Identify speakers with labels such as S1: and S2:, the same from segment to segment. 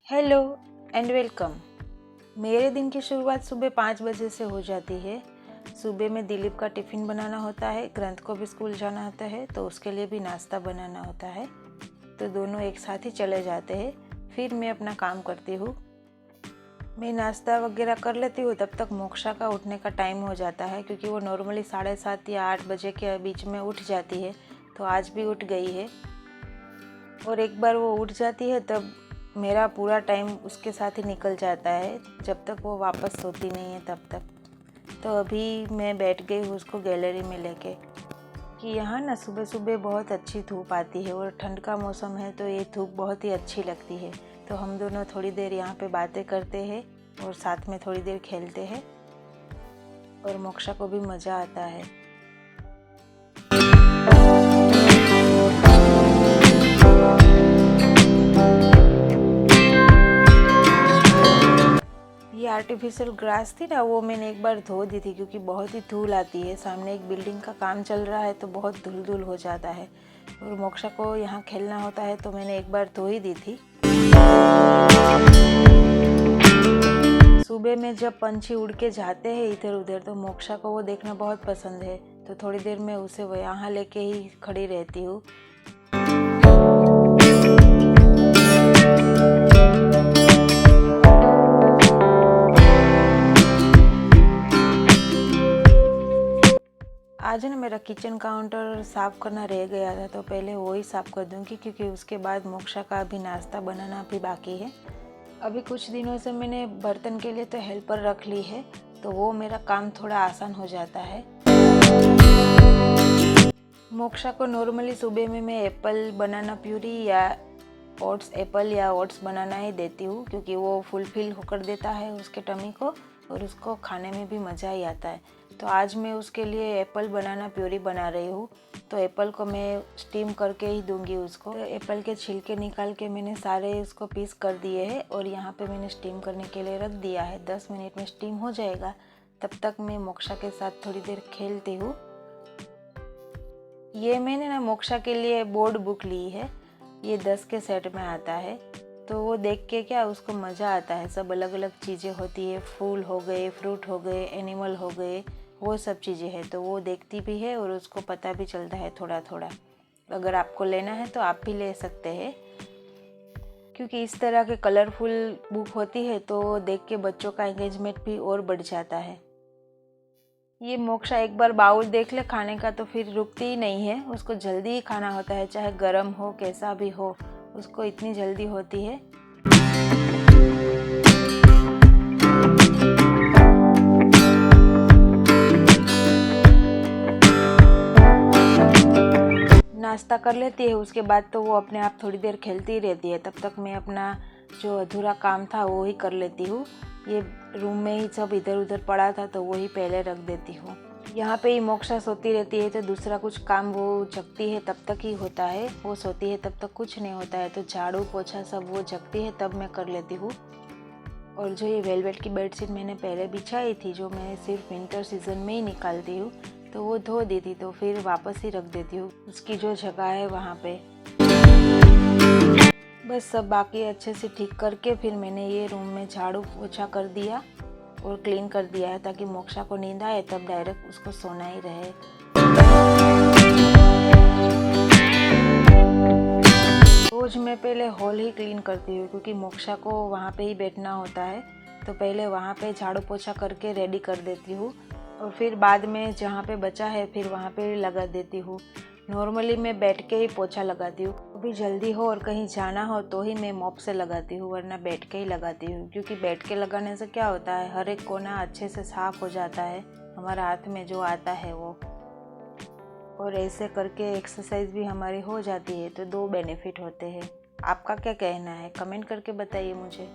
S1: Hello and welcome. मेरे दिन की शुरुआत सुबह 5 बजे से हो जाती है। सुबह में दिलीप का टिफ़िन बनाना होता है, ग्रंथ को भी स्कूल जाना होता है तो उसके लिए भी नाश्ता बनाना होता है, तो दोनों एक साथ ही चले जाते हैं। फिर मैं अपना काम करती हूँ। मैं नाश्ता वगैरह कर लेती हूँ, तब तक मोक्षा का उठने का टाइम हो जाता है क्योंकि वो नॉर्मली 7:30 या 8 बजे के बीच में उठ जाती है, तो आज भी उठ गई है। और एक बार वो उठ जाती है तब मेरा पूरा टाइम उसके साथ ही निकल जाता है, जब तक वो वापस सोती नहीं है तब तक। तो अभी मैं बैठ गई हूँ उसको गैलरी में लेके कि यहाँ ना सुबह सुबह बहुत अच्छी धूप आती है और ठंड का मौसम है, तो ये धूप बहुत ही अच्छी लगती है। तो हम दोनों थोड़ी देर यहाँ पे बातें करते हैं और साथ में थोड़ी देर खेलते हैं और मोक्षा को भी मज़ा आता है। ये आर्टिफिशियल ग्रास थी ना, वो मैंने एक बार धो दी थी क्योंकि बहुत ही धूल आती है। सामने एक बिल्डिंग का काम चल रहा है तो बहुत धूल धूल हो जाता है और मोक्षा को यहाँ खेलना होता है, तो मैंने एक बार धो ही दी थी। सुबह में जब पंछी उड़ के जाते हैं इधर उधर, तो मोक्षा को वो देखना बहुत पसंद है, तो थोड़ी देर में उसे वो यहाँ लेके ही खड़ी रहती हूँ। आज ना मेरा किचन काउंटर साफ़ करना रह गया था, तो पहले वो ही साफ़ कर दूँगी क्योंकि उसके बाद मोक्षा का अभी नाश्ता बनाना भी बाकी है। अभी कुछ दिनों से मैंने बर्तन के लिए तो हेल्पर रख ली है, तो वो मेरा काम थोड़ा आसान हो जाता है। मोक्षा को नॉर्मली सुबह में मैं एप्पल बनाना प्यूरी या एप्पल या ओट्स बनाना ही देती हूँ क्योंकि वो फुलफिल होकर देता है उसके टमी को और उसको खाने में भी मज़ा ही आता है। तो आज मैं उसके लिए एप्पल बनाना प्यूरी बना रही हूँ। तो एप्पल को मैं स्टीम करके ही दूंगी उसको। तो एप्पल के छिलके निकाल के मैंने सारे उसको पीस कर दिए हैं और यहाँ पे मैंने स्टीम करने के लिए रख दिया है। 10 मिनट में स्टीम हो जाएगा, तब तक मैं मोक्षा के साथ थोड़ी देर खेलती हूँ। ये मैंने ना मोक्षा के लिए बोर्ड बुक ली है, ये 10 के सेट में आता है, तो वो देख के क्या उसको मज़ा आता है। सब अलग अलग चीज़ें होती है, फूल हो गए, फ्रूट हो गए, एनिमल हो गए, वो सब चीज़ें हैं, तो वो देखती भी है और उसको पता भी चलता है थोड़ा थोड़ा। अगर आपको लेना है तो आप भी ले सकते हैं क्योंकि इस तरह के कलरफुल बुक होती है तो देख के बच्चों का एंगेजमेंट भी और बढ़ जाता है। ये मोक्षा एक बार बाउल देख ले खाने का तो फिर रुकती ही नहीं है, उसको जल्दी ही खाना होता है, चाहे गर्म हो कैसा भी हो, उसको इतनी जल्दी होती है। नाश्ता कर लेती है, उसके बाद तो वो अपने आप थोड़ी देर खेलती ही रहती है। तब तक मैं अपना जो अधूरा काम था वो ही कर लेती हूँ। ये रूम में ही सब इधर उधर पड़ा था तो वो ही पहले रख देती हूँ। यहाँ पे ही मोक्षा सोती रहती है तो दूसरा कुछ काम वो जगती है तब तक ही होता है, वो सोती है तब तक कुछ नहीं होता है। तो झाड़ू पोछा सब वो जगती है तब मैं कर लेती हूँ। और जो ये वेलवेट की बेडशीट मैंने पहले बिछाई थी, जो मैं सिर्फ विंटर सीजन में ही निकालती हूँ, तो वो धो दी थी तो फिर वापस ही रख देती हूँ उसकी जो जगह है वहाँ पे। बस सब बाकी अच्छे से ठीक करके फिर मैंने ये रूम में झाड़ू पोछा कर दिया और क्लीन कर दिया है ताकि मोक्षा को नींद आए तब डायरेक्ट उसको सोना ही रहे। रोज मैं पहले हॉल ही क्लीन करती हूँ क्योंकि मोक्षा को वहाँ पे ही बैठना होता है, तो पहले वहाँ पे झाड़ू पोछा करके रेडी कर देती हूँ और फिर बाद में जहाँ पे बचा है फिर वहाँ पे लगा देती हूँ। नॉर्मली मैं बैठ के ही पोछा लगाती हूँ, कभी जल्दी हो और कहीं जाना हो तो ही मैं मॉप से लगाती हूँ, वरना बैठ के ही लगाती हूँ क्योंकि बैठ के लगाने से क्या होता है, हर एक कोना अच्छे से साफ़ हो जाता है हमारा हाथ में जो आता है वो, और ऐसे करके एक्सरसाइज भी हमारी हो जाती है, तो 2 बेनिफिट होते हैं। आपका क्या कहना है, कमेंट करके बताइए मुझे।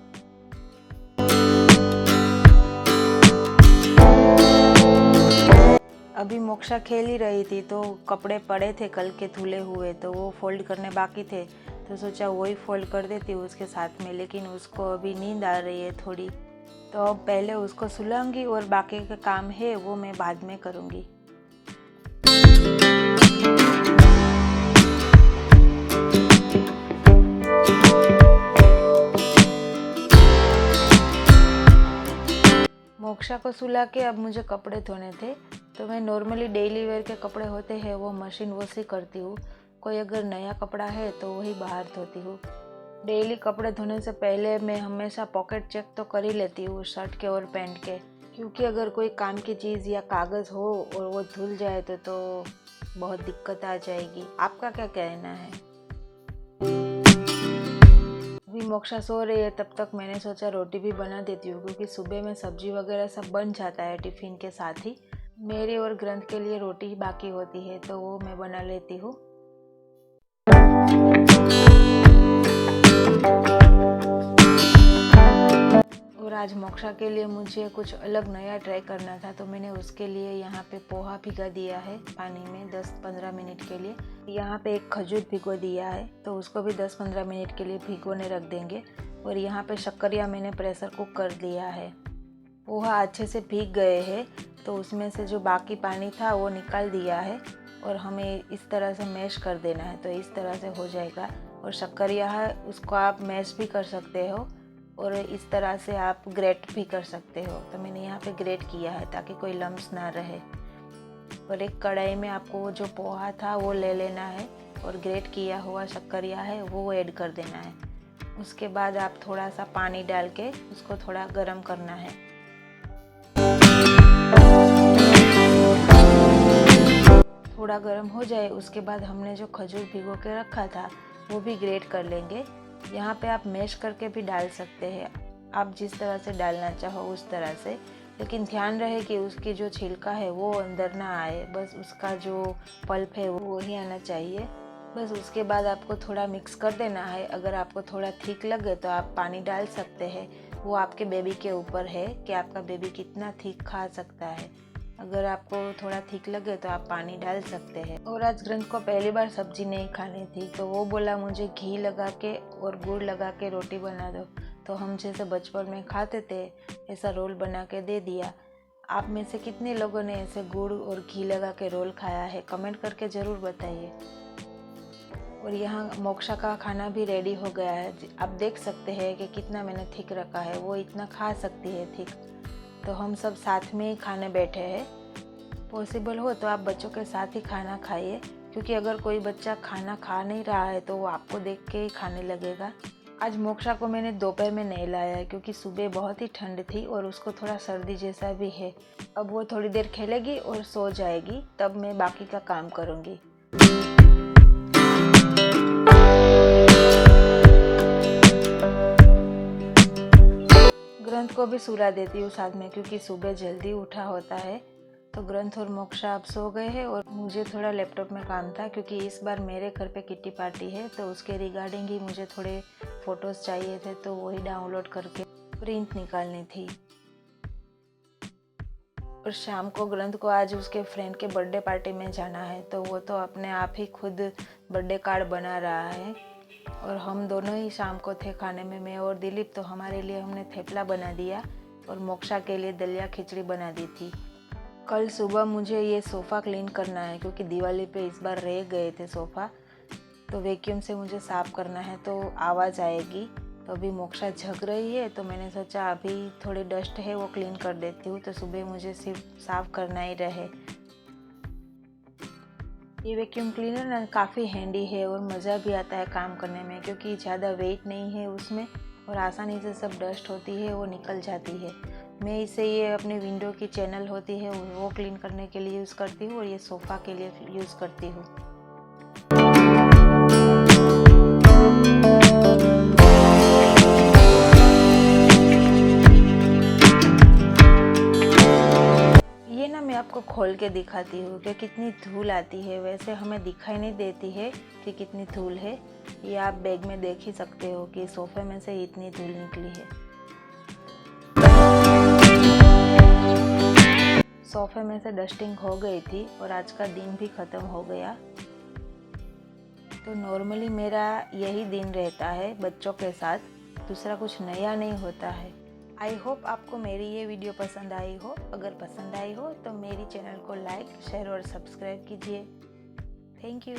S1: अभी मोक्षा खेल ही रही थी तो कपड़े पड़े थे कल के धुले हुए, तो वो फोल्ड करने बाकी थे, तो सोचा वही फोल्ड कर देती हूँ उसके साथ में। लेकिन उसको अभी नींद आ रही है थोड़ी, तो अब पहले उसको सुलाऊंगी और बाकी का काम है वो मैं बाद में करूँगी। मोक्षा को सुला के अब मुझे कपड़े धोने थे, तो मैं नॉर्मली डेली वेयर के कपड़े होते हैं वो मशीन वॉश ही करती हूँ। कोई अगर नया कपड़ा है तो वही बाहर धोती हूँ। डेली कपड़े धोने से पहले मैं हमेशा पॉकेट चेक तो कर ही लेती हूँ शर्ट के और पैंट के, क्योंकि अगर कोई काम की चीज़ या कागज़ हो और वो धुल जाए तो बहुत दिक्कत आ जाएगी। आपका क्या कहना है? अभी मोक्षा सो रही है, तब तक मैंने सोचा रोटी भी बना देती हूँ, क्योंकि सुबह में सब्जी वगैरह सब बन जाता है टिफ़िन के साथ ही। मेरे और ग्रंथ के लिए रोटी ही बाकी होती है तो वो मैं बना लेती हूँ। और आज मोक्षा के लिए मुझे कुछ अलग नया ट्राई करना था, तो मैंने उसके लिए यहाँ पे पोहा भिगा दिया है पानी में 10-15 मिनट के लिए। यहाँ पे एक खजूर भिगो दिया है, तो उसको भी 10-15 मिनट के लिए भिगोने रख देंगे। और यहाँ पे शक्करिया मैंने प्रेशर कुक कर दिया है। पोहा अच्छे से भीग गए हैं, तो उसमें से जो बाकी पानी था वो निकाल दिया है और हमें इस तरह से मैश कर देना है, तो इस तरह से हो जाएगा। और शक्करिया है उसको आप मैश भी कर सकते हो और इस तरह से आप ग्रेट भी कर सकते हो। तो मैंने यहाँ पे ग्रेट किया है ताकि कोई लम्स ना रहे। और एक कढ़ाई में आपको वो जो पोहा था वो ले लेना है और ग्रेट किया हुआ शक्करिया है वो ऐड कर देना है। उसके बाद आप थोड़ा सा पानी डाल के उसको थोड़ा गर्म करना है। थोड़ा गर्म हो जाए उसके बाद हमने जो खजूर भिगो के रखा था वो भी ग्रेट कर लेंगे। यहाँ पे आप मैश करके भी डाल सकते हैं, आप जिस तरह से डालना चाहो उस तरह से, लेकिन ध्यान रहे कि उसकी जो छिलका है वो अंदर ना आए, बस उसका जो पल्प है वो ही आना चाहिए। बस उसके बाद आपको थोड़ा मिक्स कर देना है। अगर आपको थोड़ा थिक लगे तो आप पानी डाल सकते हैं, वो आपके बेबी के ऊपर है कि आपका बेबी कितना थिक खा सकता है। अगर आपको थोड़ा थिक लगे तो आप पानी डाल सकते हैं। और आज ग्रंथ को पहली बार सब्जी नहीं खानी थी, तो वो बोला मुझे घी लगा के और गुड़ लगा के रोटी बना दो। तो हम जैसे बचपन में खाते थे ऐसा रोल बना के दे दिया। आप में से कितने लोगों ने ऐसे गुड़ और घी लगा के रोल खाया है, कमेंट करके ज़रूर बताइए। और यहाँ मोक्षा का खाना भी रेडी हो गया है। आप देख सकते हैं कि कितना मैंने थिक रखा है, वो इतना खा सकती है थिक। तो हम सब साथ में ही खाने बैठे हैं। पॉसिबल हो तो आप बच्चों के साथ ही खाना खाइए, क्योंकि अगर कोई बच्चा खाना खा नहीं रहा है तो वो आपको देख के ही खाने लगेगा। आज मोक्षा को मैंने दोपहर में नहीं लाया है, क्योंकि सुबह बहुत ही ठंड थी और उसको थोड़ा सर्दी जैसा भी है। अब वो थोड़ी देर खेलेगी और सो जाएगी, तब मैं बाकी का काम करूँगी। ग्रंथ को भी सुला देती हूँ साथ में, क्योंकि सुबह जल्दी उठा होता है। तो ग्रंथ और मोक्षा अब सो गए हैं और मुझे थोड़ा लैपटॉप में काम था, क्योंकि इस बार मेरे घर पे किट्टी पार्टी है, तो उसके रिगार्डिंग ही मुझे थोड़े फ़ोटोज़ चाहिए थे, तो वही डाउनलोड करके प्रिंट निकालनी थी। और शाम को ग्रंथ को आज उसके फ्रेंड के बर्थडे पार्टी में जाना है, तो वो तो अपने आप ही खुद बर्थडे कार्ड बना रहा है। और हम दोनों ही शाम को थे खाने में, मैं और दिलीप। तो हमारे लिए हमने थेपला बना दिया और मोक्षा के लिए दलिया खिचड़ी बना दी थी। कल सुबह मुझे ये सोफ़ा क्लीन करना है, क्योंकि दिवाली पे इस बार रह गए थे सोफ़ा, तो वैक्यूम से मुझे साफ़ करना है, तो आवाज़ आएगी। तो अभी मोक्षा झग रही है, तो मैंने सोचा अभी थोड़ी डस्ट है वो क्लीन कर देती हूँ, तो सुबह मुझे सिर्फ साफ़ करना ही रहे। ये वैक्यूम क्लीनर ना काफ़ी हैंडी है और मज़ा भी आता है काम करने में, क्योंकि ज़्यादा वेट नहीं है उसमें और आसानी से सब डस्ट होती है वो निकल जाती है। मैं इसे ये अपने विंडो की चैनल होती है वो क्लीन करने के लिए यूज़ करती हूँ और ये सोफ़ा के लिए यूज़ करती हूँ। ये ना मैं आपको खोल के दिखाती हूँ कि कितनी धूल आती है। वैसे हमें दिखाई नहीं देती है कि कितनी धूल है, ये आप बैग में देख ही सकते हो कि सोफ़े में से इतनी धूल निकली है। सोफ़े में से डस्टिंग हो गई थी और आज का दिन भी ख़त्म हो गया। तो नॉर्मली मेरा यही दिन रहता है बच्चों के साथ, दूसरा कुछ नया नहीं होता है। आई होप आपको मेरी ये वीडियो पसंद आई हो। अगर पसंद आई हो तो मेरी चैनल को लाइक, शेयर और सब्सक्राइब कीजिए। Thank you.